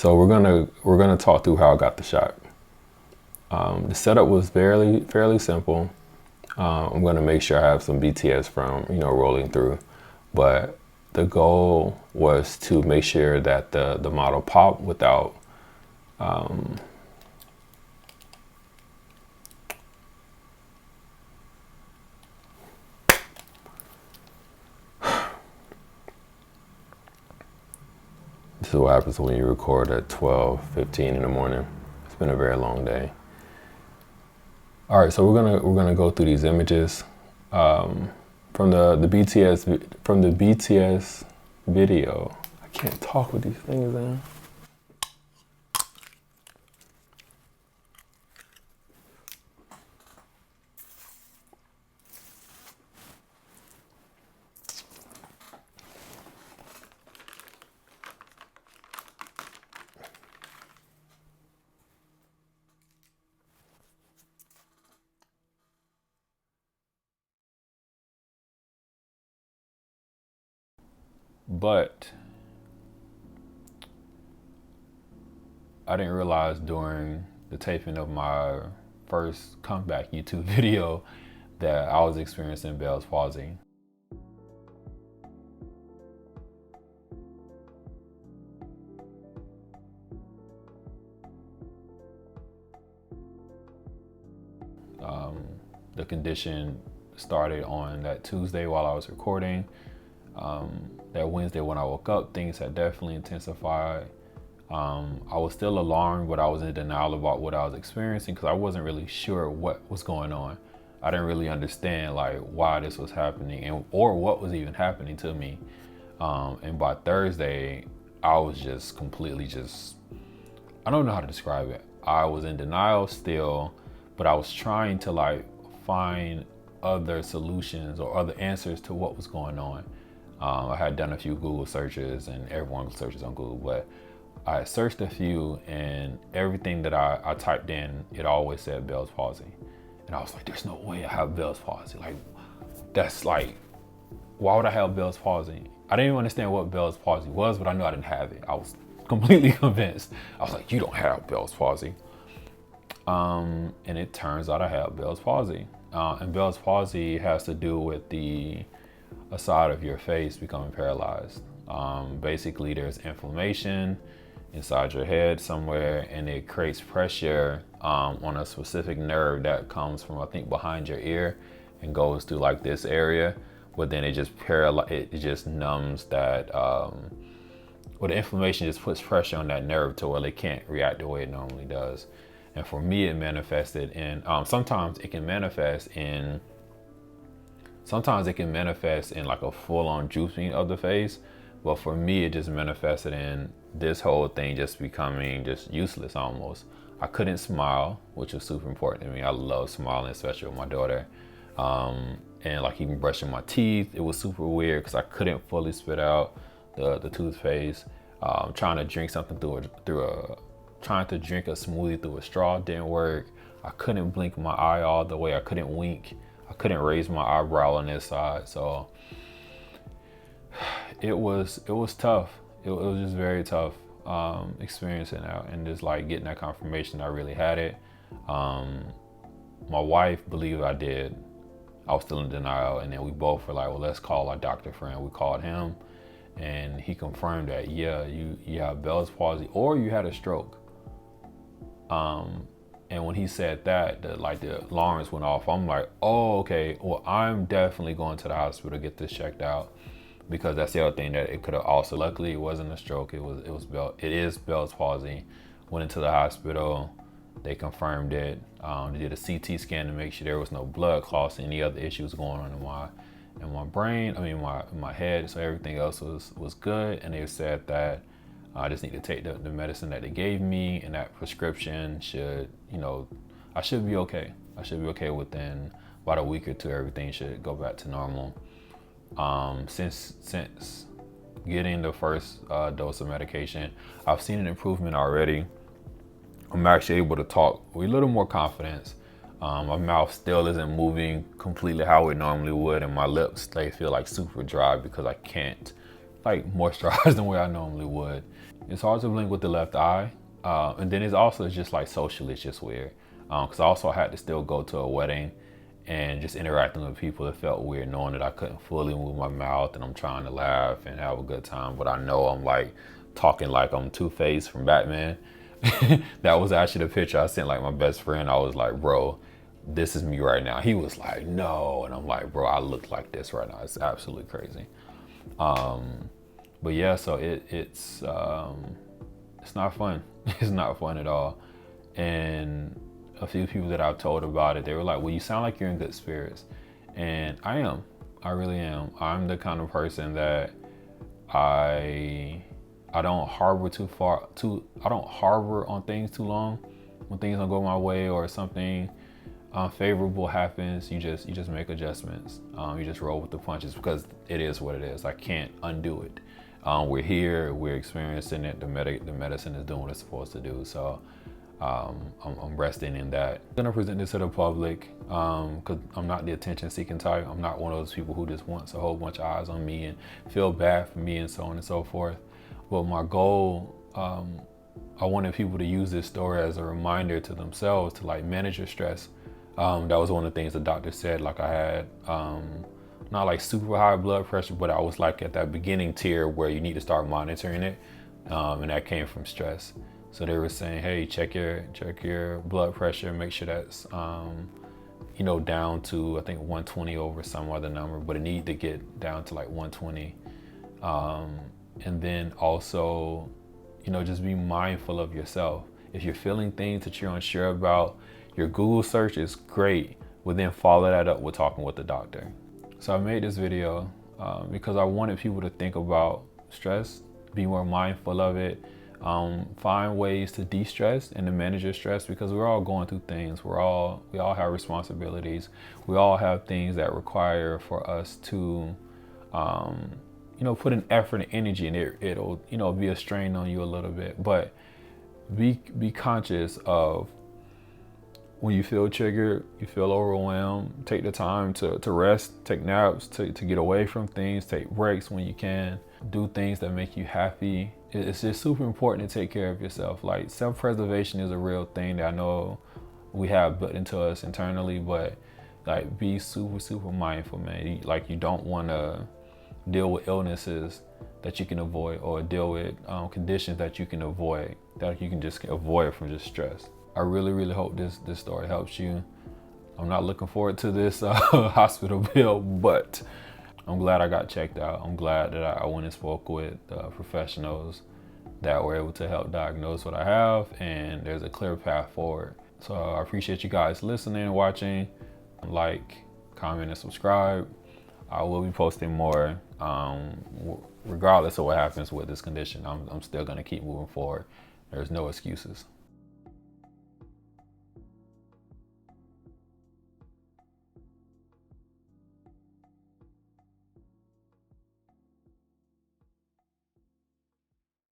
So we're gonna talk through how I got the shot. The setup was fairly simple. I'm gonna make sure I have some BTS from rolling through, but the goal was to make sure that the model popped without this is what happens when you record at 12:15 in the morning. It's been a very long day. All right, so we're gonna go through these images from the BTS video. I can't talk with these things, man. But I didn't realize during the taping of my first comeback YouTube video that I was experiencing Bell's palsy. The condition started on that Tuesday while I was recording. That Wednesday when I woke up, things had definitely intensified. I was still alarmed, but I was in denial about what I was experiencing because I wasn't really sure what was going on. I didn't really understand like why this was happening or what was even happening to me. And by Thursday, I was just completely I don't know how to describe it. I was in denial still, but I was trying to like find other solutions or other answers to what was going on. I had done a few Google searches, and everyone searches on Google, but I searched a few, and everything that I typed in, it always said Bell's palsy. And I was like, there's no way I have Bell's palsy. Like, that's like, why would I have Bell's palsy? I didn't even understand what Bell's palsy was, but I knew I didn't have it. I was completely convinced. I was like, you don't have Bell's palsy. And it turns out I have Bell's palsy. And Bell's palsy has to do with a side of your face becoming paralyzed. Basically, there's inflammation inside your head somewhere, and it creates pressure on a specific nerve that comes from, I think, behind your ear and goes through like this area, but then it just it just numbs that, the inflammation just puts pressure on that nerve to where it can't react the way it normally does. And for me, it manifested in, sometimes it can manifest in like a full-on juicing of the face. But for me, it just manifested in this whole thing just becoming just useless almost. I couldn't smile, which was super important to me. I love smiling, especially with my daughter. And like even brushing my teeth, it was super weird because I couldn't fully spit out the toothpaste. Trying to drink something trying to drink a smoothie through a straw didn't work. I couldn't blink my eye all the way. I couldn't wink. I couldn't raise my eyebrow on this side. So it was tough. It was just very tough experiencing that and just like getting that confirmation I really had it. My wife believed I did. I was still in denial, and then we both were like, well, let's call our doctor friend. We called him, and he confirmed that, yeah, you have Bell's palsy or you had a stroke. And when he said that, the alarms went off. I'm like, oh, okay. Well, I'm definitely going to the hospital to get this checked out, because that's the other thing that it could have also. Luckily, it wasn't a stroke. It is Bell's palsy. Went into the hospital. They confirmed it. They did a CT scan to make sure there was no blood clots, any other issues going on in my brain. I mean, my head. So everything else was good. And they said that I just need to take the medicine that they gave me, and that prescription should, I should be okay. I should be okay within about a week or two. Everything should go back to normal. Since getting the first dose of medication, I've seen an improvement already. I'm actually able to talk with a little more confidence. My mouth still isn't moving completely how it normally would, and my lips, they feel like super dry because I can't like moisturize the way I normally would. It's hard to blink with the left eye. And then it's also just like socially, it's just weird. Because I also had to still go to a wedding and just interacting with people. It felt weird knowing that I couldn't fully move my mouth and I'm trying to laugh and have a good time, but I know I'm like talking like I'm Two-Face from Batman. That was actually the picture I sent like my best friend. I was like, bro, this is me right now. He was like, no. And I'm like, bro, I look like this right now. It's absolutely crazy. But yeah, so it's not fun. It's not fun at all. And a few people that I've told about it, they were like, well, you sound like you're in good spirits. And I am. I really am. I'm the kind of person that I don't harbor I don't harbor on things too long. When things don't go my way or something unfavorable happens, you just make adjustments. You just roll with the punches because it is what it is. I can't undo it. We're here, we're experiencing it. The medicine is doing what it's supposed to do. So I'm resting in that. I'm gonna present this to the public because I'm not the attention-seeking type. I'm not one of those people who just wants a whole bunch of eyes on me and feel bad for me and so on and so forth. But my goal, I wanted people to use this story as a reminder to themselves to like manage your stress. That was one of the things the doctor said. Like I had not like super high blood pressure, but I was like at that beginning tier where you need to start monitoring it, and that came from stress. So they were saying, hey, check your blood pressure, make sure that's down to I think 120 over some other number, but it need to get down to like 120. And then also, just be mindful of yourself. If you're feeling things that you're unsure about, your Google search is great, but then follow that up with talking with the doctor. So I made this video because I wanted people to think about stress, be more mindful of it, find ways to de-stress and to manage your stress, because we're all going through things. We all have responsibilities. We all have things that require for us to put an effort and energy, and it'll be a strain on you a little bit. But be conscious of when you feel triggered, you feel overwhelmed, take the time to rest, take naps, to get away from things, take breaks when you can, do things that make you happy. It's just super important to take care of yourself. Like self-preservation is a real thing that I know we have built into us internally, but like be super, super mindful, man. Like you don't want to deal with illnesses that you can avoid, or deal with conditions that you can avoid, that you can just avoid from just stress. I really, really hope this story helps you. I'm not looking forward to this hospital bill, but I'm glad I got checked out. I'm glad that I went and spoke with professionals that were able to help diagnose what I have, and there's a clear path forward. So I appreciate you guys listening and watching. Like, comment, and subscribe. I will be posting more regardless of what happens with this condition. I'm still gonna keep moving forward. There's no excuses.